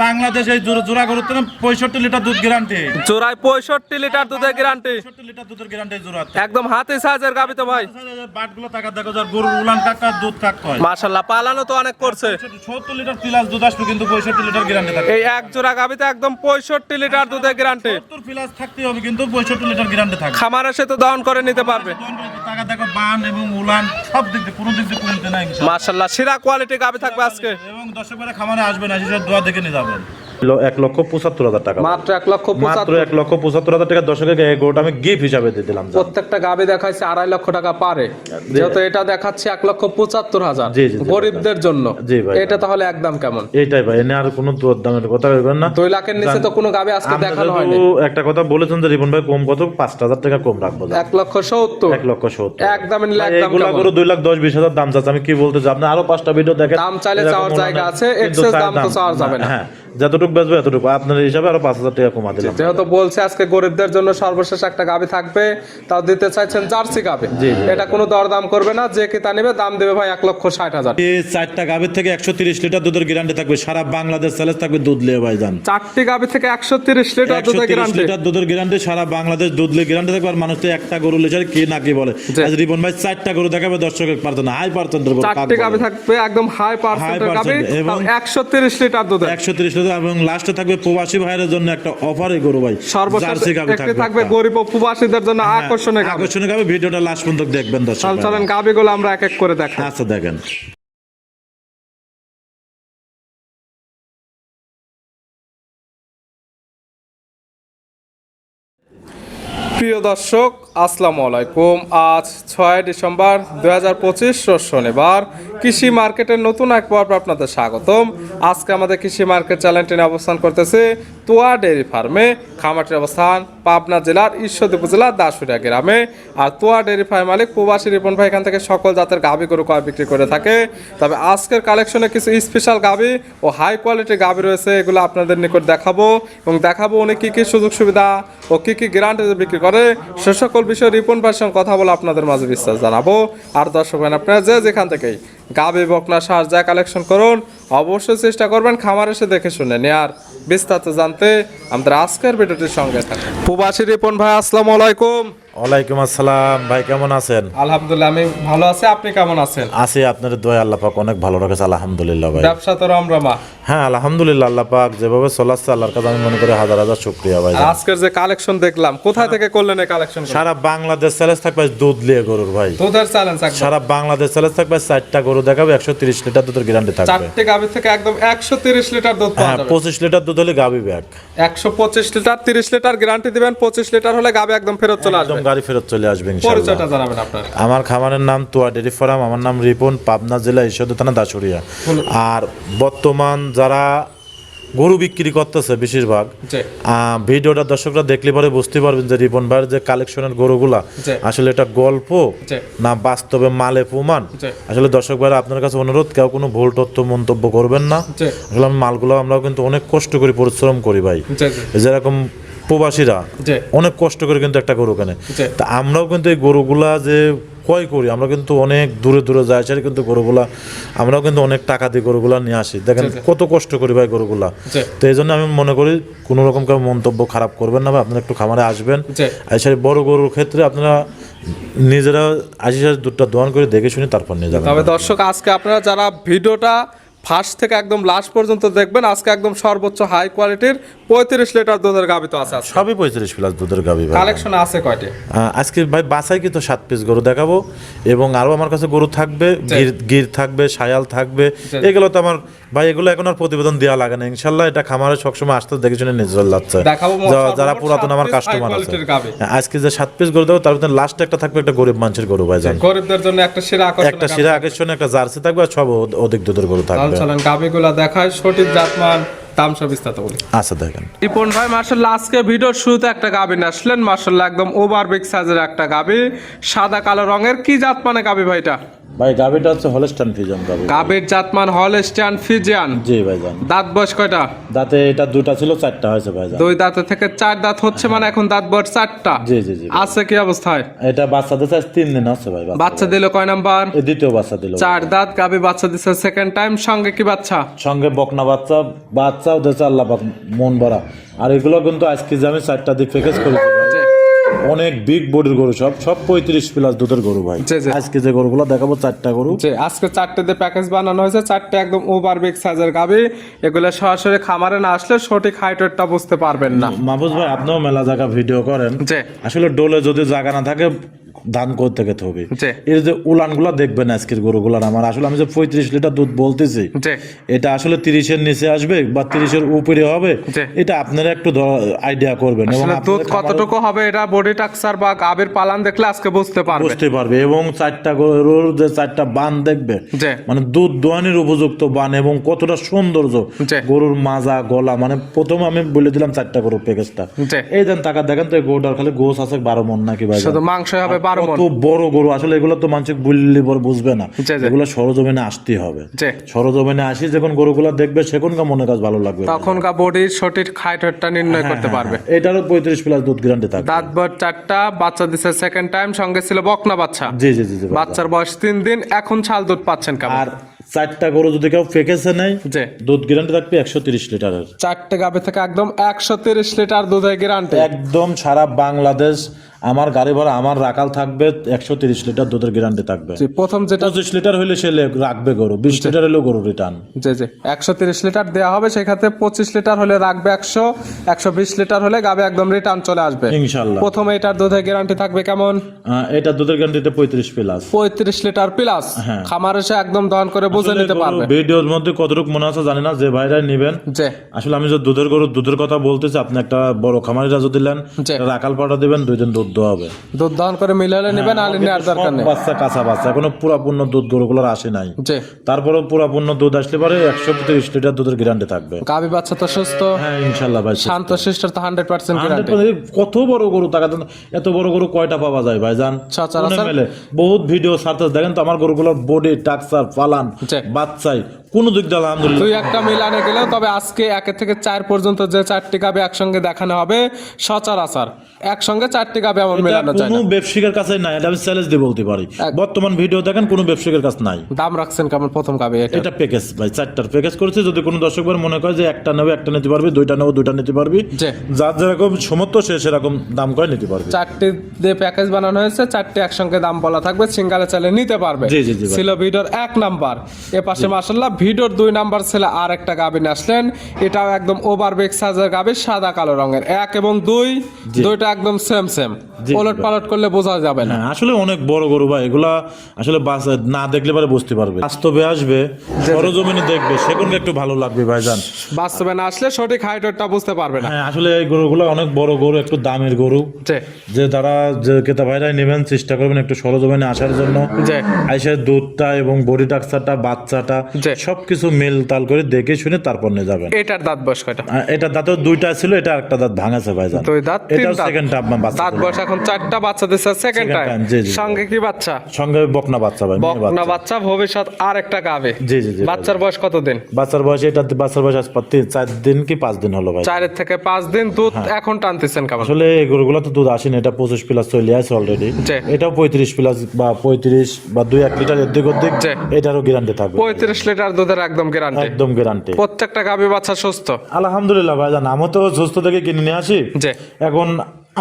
বাংলাদেশ এই জোড়া গরুর থেকে 65 লিটার দুধ গ্যারান্টি। জোড়ায় 65 লিটার দুধের গ্যারান্টি। 65 লিটার দুধের গ্যারান্টি জোড়া। একদম হাতি সাইজের গাবি তো ভাই। বাটগুলো টাকা দেখো যার গরুর উলান কাকা দুধ কাক হয়। মাশাআল্লাহ পালানো তো অনেক করছে। 70 লিটার প্লাস দুধ আসবে কিন্তু 65 লিটার গ্যারান্টি থাকে। এই এক জোড়া গাবিতে একদম 65 লিটার দুধের গ্যারান্টি। 70 প্লাস থাকতে হবে কিন্তু 65 লিটার গ্যারান্টি থাকে। খামার এসে তো দহন করে নিতে পারবে। টাকা দেখো বান এবং উলান সব দিক দিয়ে কোনো দিক দিয়ে কমতে নাই ইনশাআল্লাহ। মাশাআল্লাহ সেরা কোয়ালিটি গাবি থাকবে আজকে। এবং দর্শকরা খামারে আসবে না এসে দোয়া দেখে নিয়ে যাবেন। 1,75,000 টাকা মাত্র 1,75,000 টাকা দর্শককে এই গরুটা আমি গিফট হিসাবে দিয়ে দিলাম। প্রত্যেকটা গাবি দেখাইছে 2.5 লক্ষ টাকা পারে, যেহেতু এটা দেখাচ্ছে 1,75,000 গরিবদের জন্য। এটা তাহলে একদম কেমন? এইটাই ভাই, এনে আর কোনো দর দামের কথা বলবেন না। 2 লাখের নিচে তো কোনো গাবি আজকে দেখানো হয়নি। একটা কথা বলেছেন যে রিপন ভাই কম কত 5,000 টাকা কম রাখবো। 1,70,000 একদম নিলে একদম এগুলা গরু 2,10,20,000 দাম চাচ্ছে। আমি কি বলতে চাই, আপনি আরো 5টা ভিডিও দেখেন। দাম চাইলে চাওয়ার জায়গা আছে, এক্সেস দাম তো চাওয়া যাবে না। হ্যাঁ, যতটুকু বেচবো এতটুকু আপনার হিসাবে আরো 5,000 টাকা কমা দিলাম। যেহেতু বলছে আজকে গরিবদের জন্য সর্বশেষ একটা গাবি থাকবে, তাও দিতে চাইছেন জার্সি গাবি। এটা কোনো দরদাম করবে না, যে কিতা নেবে দাম দেবে ভাই 1,60,000। এই 4টা গাবির থেকে 130 লিটার দুধের গ্যারান্টি থাকবে। সারা বাংলাদেশ চ্যালেঞ্জ থাকবে দুধ লিয়ে ভাইজান। 4টি গাবি থেকে 130 লিটার দুধের গ্যারান্টি। 130 লিটার দুধের গ্যারান্টি, সারা বাংলাদেশ দুধ লিয়ে গ্যারান্টি থাকবে। আর মানুষ তো একটা গরু লেছার কি না কি বলে। আজ রিপন ভাই 4টা গরু দেখাবে দর্শকের পারতো না, হাই পার্সেন্টের গরু। 4টি গাবি থাকবে একদম হাই পার্সেন্টের গাবি এবং 130 লিটার দুধ। 130 লিটার এবং লাস্টে থাকবে প্রবাসী ভাইয়ের জন্য একটা অফারে গরু ভাই। সর্বশেষ একটি থাকবে গরিব ও প্রবাসীদের জন্য আকর্ষণীয় গাবি। আকর্ষণীয় গাবি, ভিডিওটা লাস্ট পর্যন্ত দেখবেন দর্শক। চলেন গাবিগুলো আমরা এক এক করে দেখাই। আচ্ছা দেখেন। প্রিয় দর্শক আসসালামু আলাইকুম। আজ 6 ডিসেম্বর 2025 রোজ শনিবার। কৃষি মার্কেটের নতুন এক পর্ব আপনাদের স্বাগতম। আজকে আমাদের কৃষি মার্কেট চ্যানেলটি নিয়ে অবস্থান করতেছে তোয়া ডেয়ারি ফার্মে। খামারটির অবস্থান পাবনা জেলার ঈশ্বরদী উপজেলার দাসুরিয়া গ্রামে। আর তোয়া ডেয়ারি ফার্ম মালিক প্রবাসী রিপন ভাই এখান থেকে সকল জাতের গাভী গরু ক্রয় বিক্রি করে থাকে। তবে আজকের কালেকশনে কিছু স্পেশাল গাভী ও হাই কোয়ালিটির গাভী রয়েছে, এগুলো আপনাদের নিকট দেখাবো এবং দেখাবো উনি কী কী সুযোগ সুবিধা ও কী কী গ্যারান্টি বিক্রি করে, সে সকল বিষয়ে রিপন ভাইয়ের সঙ্গে কথা বলে আপনাদের মাঝে বিস্তার জানাবো। আর দর্শক ভাই আপনারা যেখান থেকেই গাভী বকনা সার যা কালেকশন করুন, অবশ্যই চেষ্টা করবেন খামার এসে দেখে শুনে নেয়ার। বিস্তারিত জানতে আমাদের আজকের ভিডিওটির সঙ্গে থাকুন। প্রবাসী রিপন ভাই আসসালামু আলাইকুম। ওয়ালাইকুম আসসালাম ভাই, কেমন আছেন? আলহামদুলিল্লাহ আমি ভালো আছি, আপনি কেমন আছেন? আছি, আপনাদের দয়া আল্লাহ পাক অনেক ভালো রাখেছে আলহামদুলিল্লাহ ভাই। ব্যবসা তো রমরমা? হ্যাঁ আলহামদুলিল্লাহ, আল্লাহ পাক যেভাবে চলাচ্ছে আল্লাহর কাছে আমি মনে করি হাজার হাজার শুকরিয়া ভাই। আজকের যে কালেকশন দেখলাম, কোথায় থেকে করলেন এই কালেকশন? সারা বাংলাদেশ চ্যালেঞ্জ থাকবে দুধ লিয়ে গরুর ভাই। দুধের চ্যালেঞ্জ সারা বাংলাদেশ চ্যালেঞ্জ থাকবে। 4টা গরু দেখাবে, 130 লিটার দুধের গ্যারান্টি থাকবে। 4টি গাভী থেকে একদম 130 লিটার দুধ পাওয়া যাবে। 25 লিটার দুধ হলে গাভী ব্যাগ। 125 লিটার 30 লিটার গ্যারান্টি দিবেন। 25 লিটার হলে গাভী একদম ফেরত চলে আসবে। একদম গাড়ি ফেরত চলে আসবে ইনশাআল্লাহ। পরিচয়টা জানাবেন আপনার। আমার খামারের নাম তোয়া ডেয়ারি ফার্ম, আমার নাম রিপন, পাবনা জেলা ঈশ্বরদী থানা দাসুরিয়া। আর বর্তমান যারা গরু বিক্রি করতেছে বেশিরভাগ ভিডিওটা দর্শকরা দেখলে পরে বুঝতে পারবেন যে রিপন ভাইয়ের যে কালেকশনের গরুগুলা আসলে এটা গল্প না বাস্তবে মালে প্রমাণ। আসলে দর্শক ভাইরা আপনার কাছে অনুরোধ, কেউ কোনো ভুল তথ্য মন্তব্য করবেন না। আসলে মালগুলো আমরাও কিন্তু অনেক কষ্ট করি, পরিশ্রম করি ভাই। যেরকম প্রবাসীরা অনেক কষ্ট করে কিন্তু একটা গরু কেনে, তা আমরাও কিন্তু এই গরুগুলা যে ক্রয় করি, আমরা কিন্তু অনেক দূরে দূরে যাই, সেটা কিন্তু গরুগুলা আমরাও কিন্তু অনেক টাকা দিয়ে গরুগুলা নিয়ে আসি। দেখেন কত কষ্ট করি ভাই গরুগুলা। তো এই জন্য আমি মনে করি কোনো রকম কেউ মন্তব্য খারাপ করবেন না ভাই। আপনারা একটু খামারে আসবেন, এসে বড় গরুর ক্ষেত্রে আপনারা নিজেরা আসি দুধটা দোয়ান করে দেখে শুনে তারপর নিয়ে যাবেন। তবে দর্শক আজকে আপনারা যারা ভিডিওটা ফার্স্ট থেকে একদম লাস্ট পর্যন্ত দেখবেন, আজকে একদম সর্বোচ্চ হাই কোয়ালিটির 35 লিটার দুধের গাভী তো আছে। সবই 35 প্লাস দুধের গাভী। কালেকশন আছে কয়টি? আজকে ভাই বাছাই কি তো 7 পিস গরু দেখাবো এবং আরো আমার কাছে গরু থাকবে, গির থাকবে, শায়াল থাকবে। এগুলো তো আমার ভাই এগুলো এখন আর প্রতিবেদন দেওয়া লাগে না ইনশাআল্লাহ। এটা খামারে সবসময় আসতে দেখে শুনে নিজে যাচ্ছে। যারা পুরাতন আমার কাস্টমার আছে, আজকে যে 7 পিস গরু দেবো তার ভিতরে লাস্ট একটা থাকবে একটা গরিব মানুষের গরু ভাই, জান গরিবদের জন্য একটা সেরা আকর্ষণ, একটা জার্সি থাকবে, আর সব অধিক দুধের গরু থাকবে। চলেন গাভীগুলো দেখায়, সঠিক জাতমান দাম সব বিস্তারিত বলি। আচ্ছা দেখেন রিপন ভাই মাশাআল্লাহ আজকে ভিডিওর শুরুতে একটা গাভী নিয়ে আসলেন, মাশাআল্লাহ একদম ওভার বিগ সাইজের একটা গাভী, সাদা কালো রঙের। কি জাত মানে গাভী ভাইটা? ভাই গাবিটা হচ্ছে হলস্টাইন ফ্রিজিয়ান গাবি। গাবির জাতমান হলস্টাইন ফ্রিজিয়ান। জি ভাইজান। দাঁত বয়স কয়টা? দাঁতে এটা দুটা ছিল, চারটা হয়েছে ভাইজান। দুই দাঁতে থেকে 4 দাঁত হচ্ছে, মানে এখন দাঁত বয়স 4টা। জি জি জি। আছে কি অবস্থায়? এটা বাচ্চা দিছে 3 দিন আছে ভাই। বাচ্চা দিল কয় নাম্বার? এই দ্বিতীয় বাচ্চা দিল। 4 দাঁত গাবি বাচ্চা দিছে সেকেন্ড টাইম। সঙ্গে কি বাচ্চা? সঙ্গে বকনা বাচ্চা, বাচ্চাও দিয়েছে আল্লাহ পাক মন ভরা। আর এগুলো কিন্তু আজকে যে আমি 4টা দিয়ে প্যাকেজ করেছি ভাই, জি। অনেক বিগ বডির গরু, সব 35 প্লাস দুধের গরু ভাই। জি, জি। আজকে যে গরুগুলো দেখাবো 4টা গরু। যে আজকে 4টে দিয়ে প্যাকেজ বানানো হয়েছে, 4টে একদম ওভার বিগ সাইজের গাবি। এগুলো সরাসরি খামারে না আসলে সঠিক হাইটটা বুঝতে পারবেন না। মাহফুজ ভাই, আপনিও মেলা জায়গা ভিডিও করেন, জি। আসলে ডোলে যদি জায়গা না থাকে ধান করতে গেতে হবে। জি। এর যে উলানগুলা দেখবেন আজকের গরুগুলার, আমার আসলে আমি যে 35 লিটার দুধ বলতেছি, জি। এটা আসলে 30-এর নিচে আসবে বা 30-এর উপরে হবে, জি। এটা আপনারা একটু আইডিয়া করবেন এবং আসলে দুধ আপনাদের খামারে কতটুকু হবে এটা বডি টাক্সার বা গাবির পালান দেখলে আজকে বুঝতে পারবে। বুঝতে পারবে। এবং 4টা গরুর যে 4টা বান দেখবে, জি। মানে দুধ দোয়ানির উপযুক্ত বান এবং কতটা সৌন্দর্য, জি। গরুর মাজা গলা, মানে প্রথম আমি বলে দিলাম 4টা গরুর প্যাকেজটা। জি। এই দেন টাকা দেখেন তো, এই গরুটার খালি গোস আছে 12 মণ নাকি ভাই? শুধু মাংস হবে 12 মণ। কত বড় গরু, আসলে এগুলো তো মানুষ বললে পর বুঝবে না, জি, জি। এগুলো সরজমিনে আসতে হবে। জি। সরজমিনে আসি যখন গরুগুলো দেখবে, সেখানকার মনে কাজ ভালো লাগবে, তখনকার বডির সঠিক হাইটটা নির্ণয় করতে পারবে। এটারও 35 প্লাস দুধ গ্যারান্টি থাকবে। দাঁত বয়স 4টা, বাচ্চা দিছে সেকেন্ড টাইম, সঙ্গে ছিল বকনা বাচ্চা। জি জি জি জি ভাই। বাচ্চার বয়স 3 দিন, এখন ছাল দুধ পাচ্ছেন কেমন? আর 4টা গরু যদি কেউ ফেকেছে নেয়, জি। দুধ গ্যারান্টি থাকবে 130 লিটারের। 4টে গাবে থেকে একদম 130 লিটার দুধের গ্যারান্টি। একদম সারা বাংলাদেশ আমার গাড়ি ভাড়া আমার রাখাল থাকবে, 130 লিটার দুধের গ্যারান্টি থাকবে। জি, প্রথম যেটা 25 লিটার হলে সে রাখবে গরু, 20 লিটার হলেও গরু রিটার্ন। জি জি 130 লিটার দেওয়া হবে, সেক্ষেত্রে 25 লিটার হলে রাখবে 100, 120 লিটার হলে গাবে একদম রিটার্ন চলে আসবে ইনশাআল্লাহ। প্রথমে এটার দুধের গ্যারান্টি থাকবে কেমন? এটা দুধের গ্যারান্টিতে 35 প্লাস। 35 litre plus. হ্যাঁ। খামার এসে একদম দহন করে বুঝে নিতে পারবে। ভিডিওর মধ্যে কতটুকু মনে আছে জানি না, যে ভাইরা নেবেন, জি। আসলে আমি যে দুধের গরু দুধের কথা বলতেছি, আপনি একটা বড় খামারিরা যদি নেন, জি। রাখাল পাটা দিবেন, 2 দিন দুধ দেওয়া হবে। দুধ দহন করে মিলালে নেবেন, আর নেওয়ার দরকার নেই। বাচ্চা কাঁচা বাচ্চা, এখনো পুরাপূর্ণ দুধ গরুগুলোর আসে নাই। জি। তারপরেও পুরাপূর্ণ দুধ আসলে পরে 130 লিটার দুধের গ্যারান্টি থাকবে। গাবি বাচ্চা তো সুস্থ, হ্যাঁ ইনশাআল্লাহ ভাই। শান্ত শিষ্ট, তো 100% গ্যারান্টি। 100% কত বড় গরু, টাকা দেন, এত বড় গরু কয়টা পাওয়া যায় ভাইজান? সচরাচর। মেলে বহুত ভিডিও সার্চ দেখেন তো, আমার গরুগুলোর বডি টাক্সার পালান জি। বাচ্চাই কোনো দিক দিয়ে আলহামদুলিল্লাহ। দুই একটা মিলানে গেলেও, তবে আজকে 1 থেকে 4 পর্যন্ত যে 4টি গাবি একসঙ্গে দেখানো হবে, সচরাচর একসঙ্গে 4টি গাবি এমন এটা মেলানো যায় কোনো না। ব্যবসায়ীর কাছে নাই, এটা আমি চ্যালেঞ্জ দিয়ে বলতে পারি। বর্তমান ভিডিও দেখেন, কোনো ব্যবসায়ীর কাছে নাই। দাম রাখছেন কেমন প্রথম গাবি এটা? এটা প্যাকেজ ভাই, 4টার প্যাকেজ করেছে। যদি কোনো দর্শক ভাই মনে করে যে একটা নেবে একটা নিতে পারবি, 2টা নেবো 2টা নিতে পারবি, জি। যার যেরকম সমর্থ সে সেরকম দাম করে নিতে পারবে। 4টি দিয়ে প্যাকেজ বানানো হয়েছে, 4টি একসঙ্গে দাম বলা থাকবে, সিঙ্গালে চাইলে নিতে পারবে। জি, জি, জি ভাই। ছিল ভিডিওর 1 নাম্বার, এ পাশে মাশাআল্লাহ ভিডিওর 2 নাম্বার ছিল আর একটা গাবি নিয়ে আসলেন। এটাও একদম ওভার বিগ সাইজের গাবি, সাদা কালো রঙের। 1 এবং 2 দুইটা একদম সেম সেম, জি, ওলট পালট করলে বোঝা যাবে না। হ্যাঁ, আসলে অনেক বড় গরু ভাই, এগুলা আসলে না দেখলে পরে বুঝতে পারবে। বাস্তবে আসবে, সরজমিনে দেখবে, সেখানে একটু ভালো লাগবে ভাইজান। বাস্তবে না আসলে সঠিক হাইটটা বুঝতে পারবে না। হ্যাঁ, আসলে এই গরুগুলো অনেক বড় গরু, একটু দামের গরু, জি যে তারা যে ক্রেতা ভাইরাই নেবেন, চেষ্টা করবেন একটু সরজমিনে আসার জন্য। জি আইসার দুধটা এবং বডি টাক্সারটা, বাচ্চাটা জি। সবকিছু মেল তাল করে দেখে শুনে তারপর নিয়ে যাবেন। এটার দাঁত বয়স কয়টা? এটা দাঁতেও 2টা ছিল, এটা একটা দাঁত ভাঙাছে ভাইজান। 2 দাঁত, 3 এটাও দাঁত। সেকেন্ড টাইম বাচ্চা দাঁত বয়স এখন 4টা, বাচ্চা দিচ্ছে সেকেন্ড Second time, টাইম। জি, জি। সঙ্গে কি বাচ্চা? সঙ্গে বকনা বাচ্চা ভাই, মেয়ে বকনা বাচ্চা। বাচ্চা, ভবিষ্যৎ আর একটা গাবে। জি জি জি। বাচ্চার বয়স কত দিন? বাচ্চার বয়স, এটা বাচ্চার বয়স আজ 4 দিন কি 5 দিন হলো ভাই। 4 থেকে 5 দিন দুধ এখন টানতেছেন কেমন? আসলে এই গরুগুলো তো দুধ আসেনি, এটা 25 প্লাস চলে আসে অলরেডি। জি। এটাও 35 প্লাস বা 35 বা 2-1 লিটার এদিক ওদিক, জি। এটারও গ্যারান্টি থাকবে। 35 লিটার দুধের একদম গ্যারান্টি। একদম গ্যারান্টি। প্রত্যেকটা গাবি বাচ্চা সুস্থ। আলহামদুলিল্লাহ ভাইজান, আমি তো সুস্থ থেকে কিনে নিয়ে আসি। জি এখন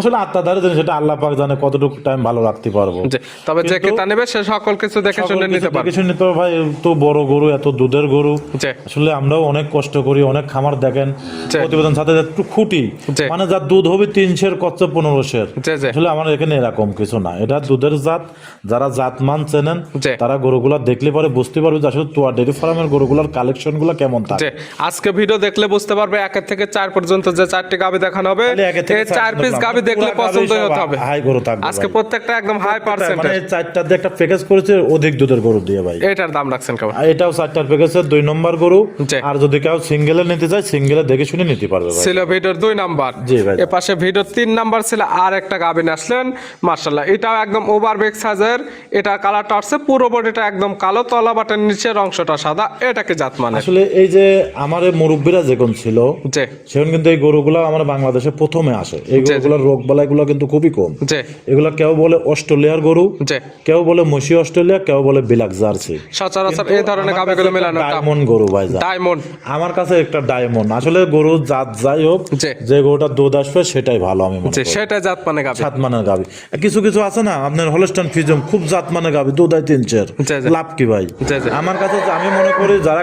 আসলে আত্মা ধারে জানি, সেটা আল্লাহ পাক জানে কতটুকু টাইম ভালো রাখতে পারবো। জি, তবে যে ক্রেতা নেবে সে সকল কিছু দেখে শুনে নিতে পারবে। কিছু নিতে হবে ভাই, তো বড় গরু, এত দুধের গরু। জি আসলে আমরাও অনেক কষ্ট করি, অনেক খামার দেখেন জি। প্রতিবেদন সাথে একটু খুঁটি, জি। মানে যার দুধ হবে 300 কচ্ছে 1500। জি জি আসলে আমার এখানে এরকম কিছু না, এটা দুধের জাত। যারা জাত মান চেনেন, জি। তারা গরুগুলা দেখলে পরে বুঝতে পারবে যে আসলে তোয়া ডেয়ারি ফার্মের গরুগুলার কালেকশন গুলা কেমন থাকে। জি, আজকে ভিডিও দেখলে বুঝতে পারবে 1 থেকে 4 পর্যন্ত যে 4টি গাবি দেখানো হবে, তাহলে 1 থেকে এই 4 পিস গাবি গাবি দেখলে পছন্দ হতে হবে। হাই গরু থাকবে আজকে প্রত্যেকটা একদম হাই পার্সেন্টেজ। মানে চারটা দিয়ে একটা প্যাকেজ করেছে অধিক দুধের গরু দিয়ে ভাই। এটার দাম রাখছেন কেমন? এটাও চারটার প্যাকেজের 2 নম্বর গরু। জি। আর যদি কেউ সিঙ্গেলে নিতে চায় সিঙ্গেলে দেখে শুনে নিতে পারবে ভাই। ছিল ভিডিওর 2 নাম্বার। জি ভাই। এ পাশে ভিডিওর 3 নাম্বার ছিল আর একটা গাবিন আসলেন মাশাআল্লাহ। এটাও একদম ওভার বিগ সাইজের। এটা কালারটা আছে পুরো বডিটা একদম কালো, তলা বাটের নিচের অংশটা সাদা। এটা কি জাত মানে? আসলে এই যে আমার মুরব্বীরা যখন ছিল জি সেখন কিন্তু এই গরুগুলো আমার বাংলাদেশে প্রথমে আসে। এই গরুগুলোর রোগ বালাইগুলো কিন্তু খুবই কম। জি এগুলা কেউ বলে অস্ট্রেলিয়ার গরু, জি কেউ বলে মসি অস্ট্রেলিয়া, কেউ বলে বিলাক জার্সি। সচরাচর এই ধরনের গাবিগুলো মেলানো ডায়মন্ড গরু ভাই। ডায়মন্ড আমার কাছে একটা ডায়মন্ড। আসলে গরু জাত যাই হোক, জি যে গরুটা দুধ আসবে সেটাই ভালো আমি মনে জি করি। সেটা জাত মানে গাবি। জাত মানের গাবি। কিছু কিছু আছে না আপনার হলস্টাইন ফ্রিজিয়ান খুব জাত মানের গাবি, দুধ হয় 3-4। জি, জি। লাভ কি ভাই? জি, জি। আমার কাছে আমি মনে করি যারা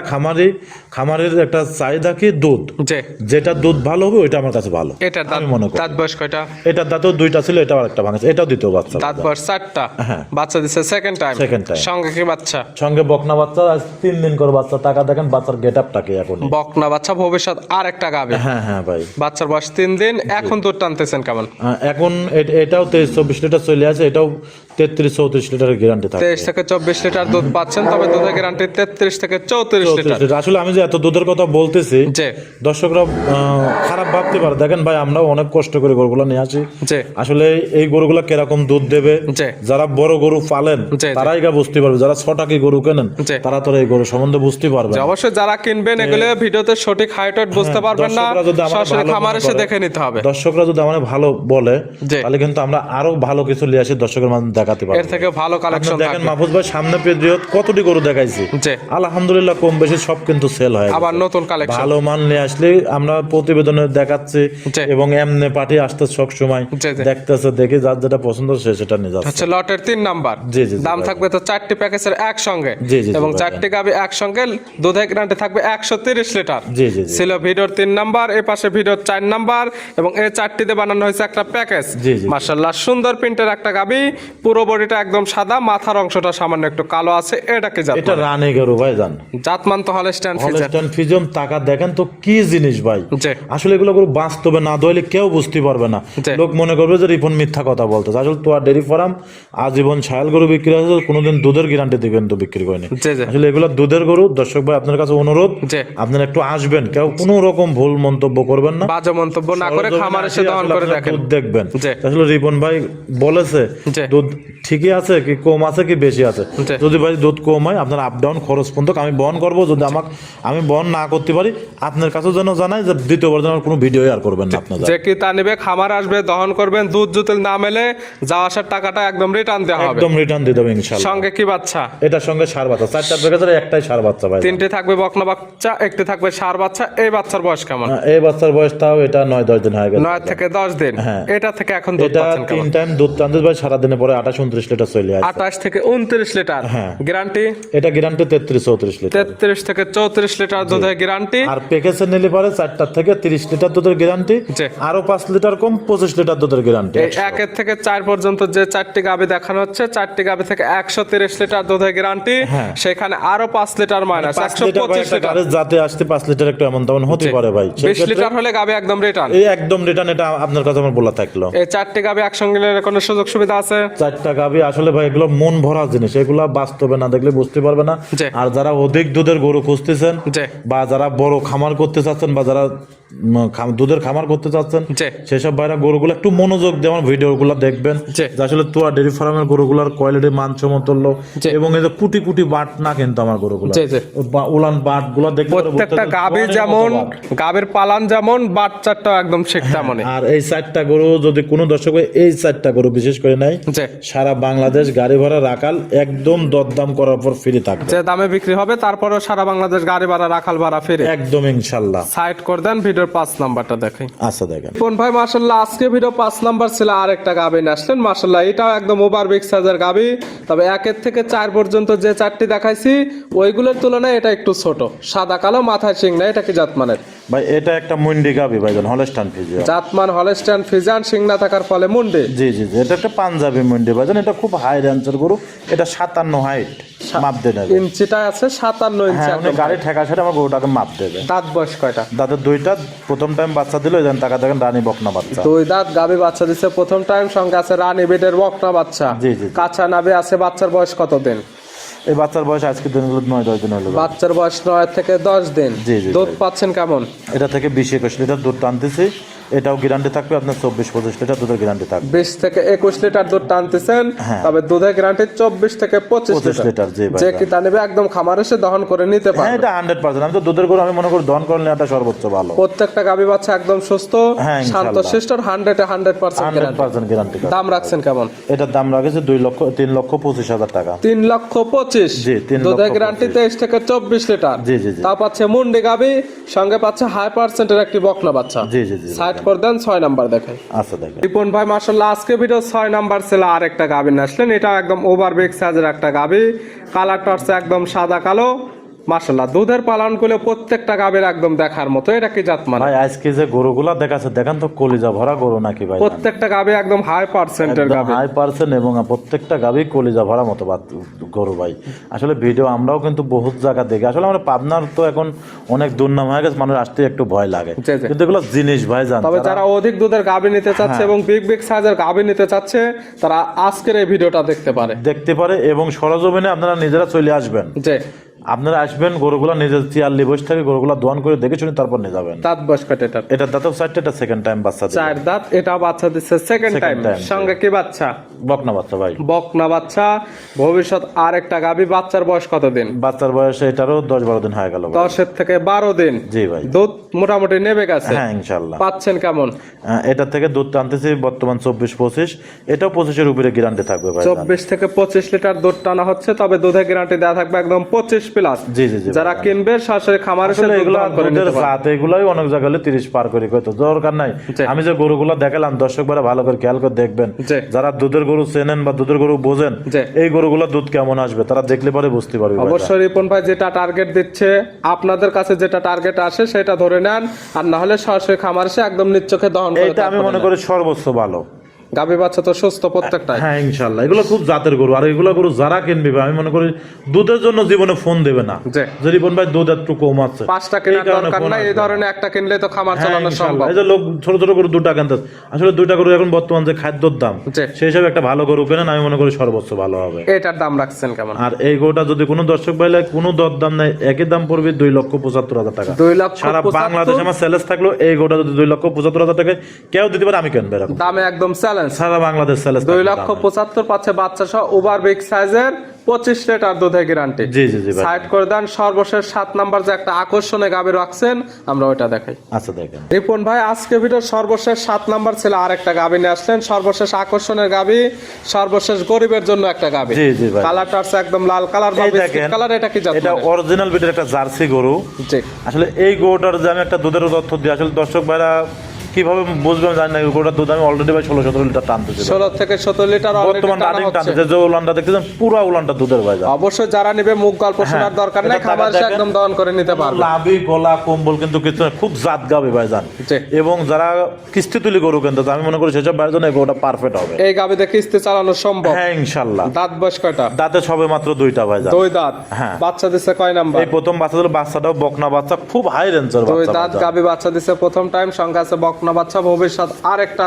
খামারের একটা চাহিদা কি দুধ, জি যেটা দুধ ভালো হবে ওইটা আমার কাছে ভালো। এটার দাঁত আমি মনে করি দাঁত বয়স কয়টা? এটার দাঁতও 2টা ছিল, এটাও একটা ভাঙছে, এটাও দ্বিতীয় বাচ্চা। দাঁত বয়স 4টা। হ্যাঁ। বাচ্চা দিছে সেকেন্ড টাইম। Second time। সঙ্গে কি বাচ্চা? সঙ্গে বকনা বাচ্চা, আজ 3 দিন করে বাচ্চা। টাকা দেখেন বাচ্চার গেটআপটাকে এখন। বকনা বাচ্চা ভবিষ্যৎ আর একটা গাবি। হ্যাঁ হ্যাঁ ভাই। বাচ্চার বয়স 3 দিন। এখন দুধ টানতেছেন কেমন? এখন এটাও 23-24 লিটার চলে আছে, এটাও 33-34 লিটারের গ্যারান্টি থাকে। 23 থেকে 24 লিটার দুধ পাচ্ছেন, তবে দুধের গ্যারান্টি 33 থেকে 34 লিটার। আসলে আমি যে এত দুধের কথা বলতেছি জি দর্শকরা খারাপ ভাবতে পারে। দেখেন ভাই আমরাও অনেক কষ্ট করে গরুগুলো নিয়ে আসি। জি আসলে এই গরুগুলো কিরকম দুধ দেবে জি যারা বড় গরু পালেন জি। তারাই গা বুঝতে পারবে। যারা 6 টাকি গরু কেনেন জি। তারা তো এই গরু সম্বন্ধে বুঝতে পারবে যে না। অবশ্যই যারা কিনবেন এগুলো ভিডিওতে সঠিক হাইট বুঝতে পারবেন না, দর্শকরা যদি আমার সরাসরি ভালো খামার মনে এসে করে, দেখে নিতে হবে। দর্শকরা যদি আমার ভালো বলে জি। তাহলে কিন্তু আমরা আরো ভালো কিছু নিয়ে আসি দর্শকের মাঝে দেখাতে পারবো। এর থেকে ভালো কালেকশন দেখেন থাকবে। মাহফুজ ভাই সামনে পিরিয়ড কতটি গরু দেখাইছি, জি আলহামদুলিল্লাহ কম বেশি সব কিন্তু সেল হয়। আবার নতুন কালেকশন। ভালো মান নিয়ে আসলে আমরা প্রতিবেদনে দেখাচ্ছি জি। এবং এমনি পার্টি আসতে সব সময় জি, জি। দেখতেছে, দেখে যার যেটা পছন্দ সে সেটা নিয়ে যাচ্ছে। হচ্ছে লটের 3 নাম্বার। জি, জি, জি, দাম ভাই। থাকবে তো 4টি প্যাকেজের একসঙ্গে। জি, জি, জি, এবং ভাই। 4টি গাবি একসঙ্গে দুধের গ্যারান্টি থাকবে 130 লিটার। জি জি জি। ছিল ভিডিওর 3 নাম্বার, এই পাশে ভিডিওর 4 নাম্বার, এবং এই 4টিতে বানানো হয়েছে একটা প্যাকেজ। জি, জি। মাশাআল্লাহ সুন্দর প্রিন্টের একটা গাবি, পুরো বডিটা একদম সাদা, মাথার অংশটা সামান্য একটু কালো আছে। এটাকে জাত এটা রানী গরু ভাই জান। জাতমান তো হলস্টাইন ফ্রিজিয়ান। হলস্টাইন ফ্রিজিয়ান টাকা দেখেন তো কি জিনিস ভাই। জি আসলে এগুলো গরু বাস্তবে না দইলে কেউ বুঝতে পারবে না। জি। লোক মনে করবে যে রিপন মিথ্যা কথা বলতেছে। আসলে তো আর ডেরি ফার্ম আজীবন ছায়াল গরু বিক্রি হয়েছে, কোনোদিন দুধের গ্যারান্টি দিবেন তো বিক্রি করেনি। জি জি আসলে এগুলো দুধের গরু। দর্শক ভাই আপনার কাছে অনুরোধ, জি। আপনারা একটু আসবেন, কেউ কোনো রকম ভুল মন্তব্য করবেন না। বাজে মন্তব্য না করে সরজমিনে খামার এসে আসি, দহন আসলে করে আপনারা দেখেন। দুধ দেখবেন। জি। আসলে রিপন ভাই বলেছে জি। দুধ ঠিকই আছে কি কম আছে কি বেশি আছে। জি। যদি ভাই দুধ কম হয় আপনার আপ ডাউন খরচ পর্যন্ত আমি বহন করবো। যদি আমি বহন না করতে পারি আপনার কাছেও যেন জানাই যে দ্বিতীয়বার যেন আর কোনো ভিডিও আর করবেন না আপনারা। যে কি তা নেবে খামার আসবে দহন করবেন, দুধ যদি না মেলে যাওয়া আসার টাকাটা একদম রিটার্ন দেওয়া হবে। একদম রিটার্ন দিয়ে দেবো ইনশাআল্লাহ। সঙ্গে কি বাচ্চা? এটার সঙ্গে ষাঁড় বাচ্চা, 4টা প্যাকেজের একটাই ষাঁড় বাচ্চা ভাই। 3টে থাকবে বকনা বাচ্চা, 1টি থাকবে ষাঁড় বাচ্চা। এই বাচ্চার বয়স কেমন? এই বাচ্চার বয়স তাও এটা 9-10 দিন হয়ে গেছে। 9 থেকে 10 দিন। হ্যাঁ। এটা থেকে এখন দুধ এটা পাচ্ছেন 3 কেমন? টাইম দুধ টানতে ভাই সারাদিনে পরে 28-29 লিটার চলে আসে। 28 থেকে 29 লিটার হ্যাঁ। গ্যারান্টি। এটা গ্যারান্টি 33-34 লিটার। 33 থেকে 34 লিটার দুধের গ্যারান্টি। আর প্যাকেজে নিলে পরে 4টা থেকে 30 লিটার দুধের গ্যারান্টি, জি। আরো 5 লিটার কম 25 লিটার দুধের গ্যারান্টি। এই 1 থেকে 4 পর্যন্ত যে 4টি গাবি দেখানো হচ্ছে, 4টি গাবি থেকে 130 লিটার দুধের গ্যারান্টি। হ্যাঁ। সেখানে আরো 5 লিটার মাইনাস 125 লিটার। যাতে আসতে 5 লিটার একটু এমন তেমন হতে পারে ভাই। 20 লিটার হলে গাবি একদম রিটার্ন। এই একদম রিটার্ন, এটা আপনার কাছে আমার বলা থাকলো। এই 4টি গাবি একসঙ্গে নিলে কোনো সুযোগ সুবিধা আছে? 4টা গাভী আসলে ভাই এগুলো মন ভরা জিনিস, এগুলো বাস্তবে না দেখলে বুঝতে পারবে না। জি। আর যারা অধিক দুধের গরু খুঁজতেছেন জি বা যারা বড় খামার করতে চাচ্ছেন বা যারা দুধের খামার করতে চাচ্ছেন জি সেসব ভাইরা গরুগুলো একটু মনোযোগ দিয়ে আমার ভিডিওগুলো দেখবেন। জি। যে আসলে তোয়া ডেরি ফার্মের গরুগুলোর কোয়ালিটি মানসম্মত জি। এবং এই যে কুটি কুটি বাট না কিন্তু আমার গরুগুলো জি, জি। উলান বাট গুলো দেখতে পারে প্রত্যেকটা গাবি যেমন, গাবির পালান যেমন, বাচ্চাটাও একদম ঠিক তেমনই। আর এই 4টা গরু যদি কোনো দর্শক এই 4টা গরু বিশেষ করে নাই, জি। সারা বাংলাদেশ গাড়ি ভাড়া রাখাল একদম দরদাম করার পর ফ্রি থাকবে। যে দামে বিক্রি হবে তারপরেও সারা বাংলাদেশ গাড়ি ভাড়া রাখাল ভাড়া ফিরে একদম ইনশাল্লাহ। সাইড করে দেন। ভিডিওর 5 নাম্বারটা দেখেন। আচ্ছা দেখেন কোন ভাই মাশাআল্লাহ আজকে ভিডিও 5 নাম্বার ছিল আরেকটা গাবি নিয়ে আসলেন। মাশাআল্লাহ এটাও একদম ওভার বিগ সাইজের গাবি, তবে 1 থেকে 4 পর্যন্ত যে 4টি দেখাইছি ওইগুলোর তুলনায় এটা একটু ছোট, সাদা কালো, মাথায় শিং না। এটা কি জাতমানের? ভাই এটা একটা মুন্ডি গাবি ভাইজান, হলস্টাইন ফ্রিজিয়ান। জাতমান হলস্টাইন ফ্রিজিয়ান, শিং না থাকার ফলে মুন্ডি। জি জি জি, এটা একটা পাঞ্জাবি মুন্ডি ভাইজান। এটা খুব হাই রেঞ্জের গরু, এটা 57 হাইট। মাপ দিয়ে নেবে। ইঞ্চিটা আছে 57 ইঞ্চি হ্যাঁ, উনি একদম। গাড়ি ঠেকা সেটা আমার গরুটাকে মাপ দেবে। দাঁত বয়স কয়টা? দাঁতের দুইটা, প্রথম টাইম বাচ্চা দিল, যেন টাকা দেখেন রানী বকনা বাচ্চা। দুই দাঁত গাবি বাচ্চা দিচ্ছে প্রথম টাইম, সঙ্গে আছে রানী বেডের বকনা বাচ্চা। জি, জি। কাঁচা নাভি আছে। বাচ্চার বয়স কত দিন? এই বাচ্চার বয়স আজকে দিনগুলো 9-10 দিন হলো। বাচ্চার বয়স 9 থেকে 10 দিন। জি, জি, দুধ ভাই। পাচ্ছেন কেমন? এটা থেকে 20-21 লিটার দুধ টানতেছি। এটাও গ্যারান্টি থাকবে আপনার 24-25 লিটার দুধের গ্যারান্টি থাকবে। 20 থেকে 21 লিটার দুধ টানতেছেন, হ্যাঁ। তবে দুধের গ্যারান্টি 24 থেকে 25 25 লিটার, জি ভাই। যে কি তা নেবে একদম খামার এসে দহন করে নিতে হ্যাঁ, পারবে। এটা 100%। আমি তো দুধের গরু আমি মনে করি দহন করে নেওয়াটা সর্বোচ্চ ভালো। প্রত্যেকটা গাবি বাচ্চা একদম সুস্থ, হ্যাঁ, শান্ত ইনশাআল্লাহ। শিষ্ট, 100% গ্যারান্টি। 100% গ্যারান্টি। দাম রাখছেন কেমন? এটার দাম রাখেছে 3,25,000 টাকা। 3,25,000। জি, 3,25,000 দুধের গ্যারান্টি 23 থেকে 24 লিটার। জি, জি, জি। তা পাচ্ছে মুন্ডি গাবি, সঙ্গে পাচ্ছে হাই পার্সেন্টের একটি বকনা বাচ্চা। জি, জি, জি। সাইড করে দেন, 6 নাম্বার দেখেন। আচ্ছা, দেখেন। রিপন ভাই মাশাআল্লাহ আজকে ভিডিও 6 নাম্বার ছিল আরেকটা গাবি নিয়ে আসলেন। এটা একদম ওভার বিগ সাইজের একটা গাবি, কালারটা হচ্ছে একদম সাদা কালো। মাশাআল্লাহ দুধের পালন করলে প্রত্যেকটা গাবির একদম দেখার মতো। এটা কি জাত মানে? ভাই আজকে যে গরুগুলা দেখাচ্ছে, দেখেন তো কলিজা ভরা গরু নাকি ভাই? প্রত্যেকটা গাবি একদম হাই পার্সেন্টের গাবি। হাই পার্সেন্ট এবং প্রত্যেকটা গাবি কলিজা ভরা মতো গরু ভাই। আসলে ভিডিও আমরাও কিন্তু বহুত জায়গা দেখি। আসলে আমরা পাবনার তো এখন অনেক দুর্নাম হয়ে গেছে, মানুষ আসতে একটু ভয় লাগে, জি, জি। কিন্তু এগুলো জিনিস ভাই জান। তবে যারা অধিক দুধের গাবি নিতে চাচ্ছে এবং বিগ বিগ সাইজের গাবি নিতে চাচ্ছে, তারা আজকের এই ভিডিওটা দেখতে পারে এবং সরজমিনে আপনারা নিজেরা চলে আসবেন। যে আপনারা আসবেন, গরুগুলা নিজের চেয়ার বসে থেকে গরুগুলা দোয়ান করে দেখে শুনে তারপর নিয়ে যাবেন। দাঁত বয়স কয়টা এটার? এটার দাঁতেও 4টা, এটা সেকেন্ড টাইম বাচ্চা দিবে। 4 দাঁত। এটা বাচ্চা দিচ্ছে সেকেন্ড টাইম। time, সঙ্গে কি বাচ্চা? বকনা বাচ্চা ভাই। বকনা বাচ্চা। ভবিষ্যৎ আরেকটা গাবি। বাচ্চার বয়স কত দিন? বাচ্চার বয়স এটারও 10-12 দিন হয়ে গেল ভাই। 10 থেকে 12 দিন। জি ভাই। দুধ মোটামুটি নেবে গেছে। হ্যাঁ, ইনশাআল্লাহ। পাচ্ছেন কেমন? এটা থেকে দুধ টানতেছি বর্তমান 24-25। এটাও 25-এর উপরে গ্যারান্টি থাকবে ভাই। 24 থেকে 25 লিটার দুধ টানা হচ্ছে, তবে দুধের গ্যারান্টি দেওয়া থাকবে একদম 25 প্লাস। জি, জি, জি। যারা কিনবে সরাসরি খামারে এসে আসলে দুধ এগুলা দহন করে নিতে দুধের পারবে। জাত, এগুলাই অনেক জায়গায় 30 পার করে কত দরকার নাই। জি। আমি যে গরুগুলা দেখালাম, দর্শক ভাইরা ভালো করে খেয়াল করে দেখবেন। জি। যারা দুধের গরু চেনেন বা দুধের গরু বোঝেন, জি। এই গরুগুলা দুধ কেমন আসবে তারা দেখলে পরে বুঝতে পারবে ভাই। অবশ্যই রিপন ভাই যেটা টার্গেট দিচ্ছে, আপনাদের কাছে যেটা টার্গেট আসে সেটা ধরে নেন, আর না হলে সরাসরি খামার এসে একদম নিচোখে দহন করে এটা আমি মনে করি সর্বোচ্চ ভালো। গাবি বাচ্চা তো সুস্থ প্রত্যেকটাই। হ্যাঁ, ইনশাআল্লাহ এগুলো খুব জাতের গরু। আর এগুলো গরু যারা কিনবে ভাই, আমি মনে করি দুধের জন্য জীবনে ফোন দেবে না জি। যে রিপন ভাই দুধ একটু কম আছে, 5টা কেনার এই কারণে দরকার ফোন নাই, এই আসবে। ধরনের একটা কিনলে তো খামার হ্যাঁ, চালানো ইনশাআল্লাহ। সম্ভব। এই যে লোক ছোট ছোট গরু 2 টাকা কিনতে, আসলে 2টা গরু এখন বর্তমান যে খাদ্যর দাম, জি। সেই হিসাবে একটা ভালো গরু কেনেন, আমি মনে করি সর্বোচ্চ ভালো হবে। এটার দাম রাখছেন কেমন? আর এই গরুটা যদি কোনো দর্শক ভাইলে কোনো দরদাম নাই, একই দাম পড়বে 2,75,000 টাকা। 2,75,000 সারা বাংলাদেশে আমার সেলেস থাকলো, এই গরুটা যদি 2,75,000 টাকায় কেউ দিতে পারে, আমি কিনবো এরকম। দামে একদম চ্যালেঞ্জ। সারা বাংলাদেশ সেলেস 2,75,000 পাচ্ছে বাচ্চা সহ ওভার বিগ সাইজের 25 লিটার দুধের গ্যারান্টি। জি, জি, জি ভাই। সাইড করে দেন। সর্বশেষ 7 নাম্বার যে একটা আকর্ষণীয় গাবি রাখছেন, আমরা ওইটা দেখাই। আচ্ছা, দেখেন। রিপন ভাই আজকে ভিডিওর সর্বশেষ 7 নাম্বার ছিল আরেকটা গাবি নিয়ে আসলেন। সর্বশেষ আকর্ষণের গাবি, সর্বশেষ গরিবের জন্য একটা গাবি। জি, জি ভাই। কালারটা আছে একদম লাল কালার বা এই বিস্কিট দেখেন, কালার। এটা কি জাত? এটা অরিজিনাল বিটের একটা জার্সি গরু। জি। আসলে এই গরুটার যে আমি একটা দুধের তথ্য দিই, আসলে দর্শক ভাইরা কিভাবে বুঝবে আমি জানি না। এই গরুটার দুধ আমি অলরেডি ভাই 16-17 লিটার টানতেছি। 16 থেকে 17 লিটার অলরেডি বর্তমান টানা রানিং হচ্ছে। টানতেছে। যে উলানটা দেখতেছেন পুরো উলানটা দুধের ভাই। অবশ্যই যারা নেবে মুখ গল্প শোনার দরকার নেই, এটা খাবার দেখেন, একদম দহন করে নিতে পারবে। লাভি গলা কম্বল কিন্তু কিছু না, খুব জাত গাবে ভাই জান। জি। এবং যারা কিস্তি তুলি গরু কিনতে চায়, আমি মনে করি সেসব ভাইয়ের জন্য এই গরুটা পারফেক্ট হবে। এই গাবিতে কিস্তি চালানো সম্ভব। হ্যাঁ, ইনশাআল্লাহ। দাঁত বয়স কয়টা? দাঁতে সবে মাত্র 2টা ভাই জান। 2 দাঁত। হ্যাঁ। বাচ্চা দিছে কয় নাম্বার? এই প্রথম বাচ্চা দিল, বাচ্চাটাও বকনা বাচ্চা, খুব হাই রেঞ্জের 2 বাচ্চা দাঁত ভাই জান। গাবি বাচ্চা দিছে প্রথম টাইম, সঙ্গে আছে বকনা বাচ্চা। ভবিষ্যৎ আরেকটা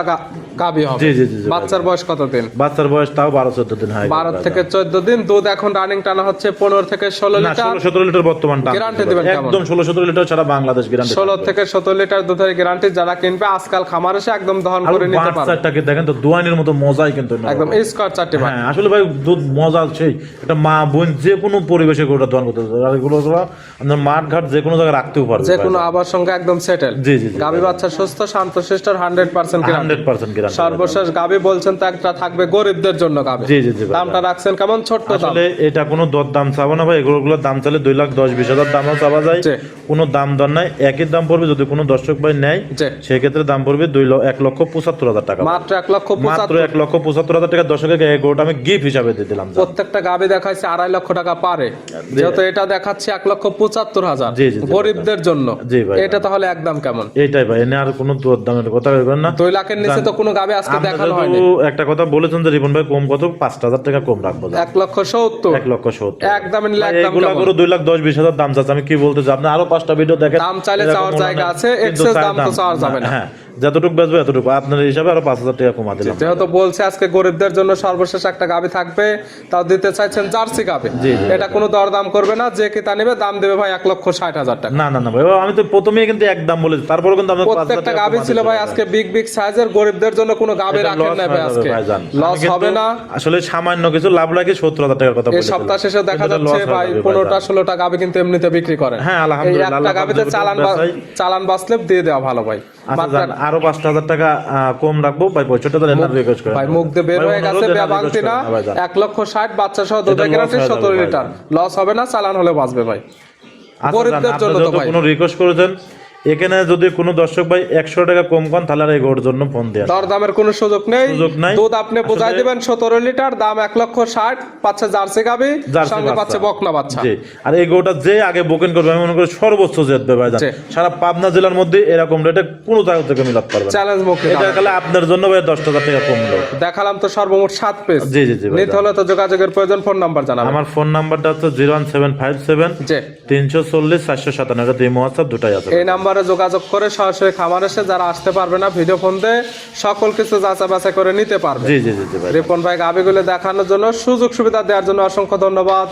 গাবি হবে। জি, জি, জি, জি, বাচ্চার বয়স কত দিন? বাচ্চার বয়স তাও 12-14 দিন হয়। 12 থেকে 14 দিন। দুধ এখন রানিং টানা হচ্ছে 15 থেকে 16 না, লিটার। 16-17 লিটার বর্তমান টান। গ্যারান্টি দিবেন কেমন? একদম 16-17 লিটার সারা বাংলাদেশ গ্যারান্টি। 16 থেকে 17 লিটার দুধের গ্যারান্টি। যারা কিনবে আজকাল খামার এসে একদম দহন করে নিতে পারবে। বাচ্চাটাকে দেখেন তো, দোয়ানের মতো মজাই কিন্তু না। একদম স্কোয়ার চারটি ভাই। হ্যাঁ, আসলে ভাই দুধ মজা সেই একটা মা বোন যে কোনো পরিবেশে গরুটা দোয়ান করতে পারে। আর এগুলো আপনার মাঠ ঘাট যে কোনো জায়গায় রাখতেও পারবে যে ভাই কোনো জান। আবার সঙ্গে একদম সেটেল। জি, জি, জি। গাবি বাচ্চা সুস্থ শান্ত শিষ্ট 100% গ্যারান্টি। 100% গ্যারান্টি। সর্বশেষ গাবি বলছেন তো একটা থাকবে গরিবদের জন্য গাবি। জি, জি, জি ভাই। দামটা রাখছেন কেমন? ছোট্ট দাম। আসলে এটা কোনো দর দাম চাবো না ভাই। এগুলোর দাম চাইলে 2,10,20,000 দামও চাওয়া যায়। জি। কোনো দাম দর নাই, একই দাম পড়বে। যদি কোনো দর্শক ভাই নেয়, জি। সেক্ষেত্রে দাম পড়বে 1,75,000 টাকা। মাত্র মাত্র 1,75,000। 1,75,000 টাকা দর্শকের এই গরুটা আমি গিফট হিসাবে দিয়ে দিলাম জান। প্রত্যেকটা গাবি দেখাচ্ছে 2.5 লক্ষ টাকা পারে, যেহেতু এটা দেখাচ্ছে 1,75,000 জি, জি, জি, গরিবদের জন্য। জি ভাই। এটা তাহলে একদম কেমন? এইটাই ভাই, এনে আর কোনো দর দামের কথা বলবেন না। 2 লাখের নিচে তো কোনো গাবে আজকে আপনি দেখানো যেহেতু হয়নি। একটা কথা বলেছেন যে রিপন ভাই কম কত 5,000 টাকা কম রাখবো 1,70,000 1,70,000 একদম নিলে একদম এগুলা কেমন? করে 2,10,20,000 দাম চাচ্ছে। আমি কি বলতে চাই, আপনি আরো 5টা ভিডিও দেখেন, দাম চাইলে এরকম চাওয়ার মনে জায়গা হয়। আছে, কিন্তু excess চাই দাম তো চাওয়া যাবে না। হ্যাঁ, যতটুকু বেচবো এতটুকু আপনার হিসাবে আরো 5,000 টাকা কমা দিলাম। যেহেতু বলছে আজকে গরিবদের জন্য সর্বশেষ একটা গাবি থাকবে, তাও দিতে চাইছেন জার্সি গাবি। জি, জি। এটা কোনো দরদাম করবে না, যে কিতা নেবে দাম দেবে ভাই 1,60,000 টাকা। না না না ভাই, আমি তো প্রথমেই কিন্তু একদম বলেছি, তারপরে কিন্তু আপনার 5,000 প্রত্যেকটা টাকা গাবি কমা ছিল দিতে ভাই হবে। আজকে বিগ সাইজের, গরিবদের জন্য কোনো গাবি এটা রাখেন loss না হয়ে ভাই যাবে আজকে। ভাইজান। লস আমি হবে কিন্তু না। আসলে সামান্য কিছু লাভ লাগে 70,000 টাকার কথা এই বলেছিলাম। সপ্তাহ শেষে দেখা কিন্তু যাচ্ছে loss হয়ে ভাই যাবে 15টা ভাইজান। 16টা গাবি কিন্তু এমনিতে বিক্রি করে। হ্যাঁ, এই আলহামদুলিল্লাহ, একটা আল্লাহ গাবিতে পাক চালান বেচাই। চালান বাসলে দিয়ে দেওয়া ভালো ভাই। আচ্ছা মাত্র জান, আরো 5,000 টাকা কম রাখবো ভাই, 75,000 এনার রিকোয়েস্ট করে ভাই মুখ দিয়ে বের হয়ে গেছে ব্যাবাংতি না, 1,60,000 বাচ্চা সহ দুধের loss গ্যারান্টি হয়ে যাবে 17 ভাই। লিটার। লস হবে না, চালান হলে বাঁচবে ভাই। আচ্ছা গরিবদের জান, জন্য আপনি তো যেহেতু ভাই কোনো রিকোয়েস্ট করেছেন, এখানে যদি কোনো দর্শক ভাই 100 টাকা কম করেন তাহলে আর এই গোর জন্য ফোন দেন। দরদামের কোনো সুযোগ নেই। সুযোগ নাই। দুধ আপনি বুঝাই আসলে- দিবেন 17 লিটার, দাম 1,60,000, পাচ্ছে জার্সি গাবি, জার্সি সঙ্গে বাচ্চা। পাচ্ছে বকনা বাচ্চা। জি, আর এই গোটা যে আগে বুকিং করবে আমি মনে করি সর্বোচ্চ জেতবে ভাই জান। জি। সারা পাবনা জেলার মধ্যে এরকম রেটে কোনো জায়গা থেকে মিলাতে পারবে না। চ্যালেঞ্জ মুখে এটা খালি আপনার জন্য ভাই 10,000 টাকা কমলো। দেখালাম তো সর্বমোট 7 পেজ। জি, জি, জি ভাই। নিতে হলে তো যোগাযোগের প্রয়োজন, ফোন নাম্বার জানাবেন। আমার ফোন নাম্বারটা হচ্ছে 01757 জি, 340 457, এটা দিয়ে হোয়াটসঅ্যাপ দুটাই আছে। এই নাম্বারে যোগাযোগ করে সরাসরি খামার এসে যারা আসতে পারবে না ভিডিও ফোন দিয়ে সকল কিছু যাচাই বাছাই করে নিতে পারবে। জি জি জি জি ভাই। রিপন ভাই গাবিগুলো দেখানোর জন্য, সুযোগ সুবিধা দেওয়ার জন্য অসংখ্য ধন্যবাদ।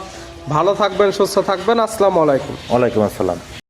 ভালো থাকবেন, সুস্থ থাকবেন। আসসালামু আলাইকুম। ওয়ালাইকুম আসসালাম।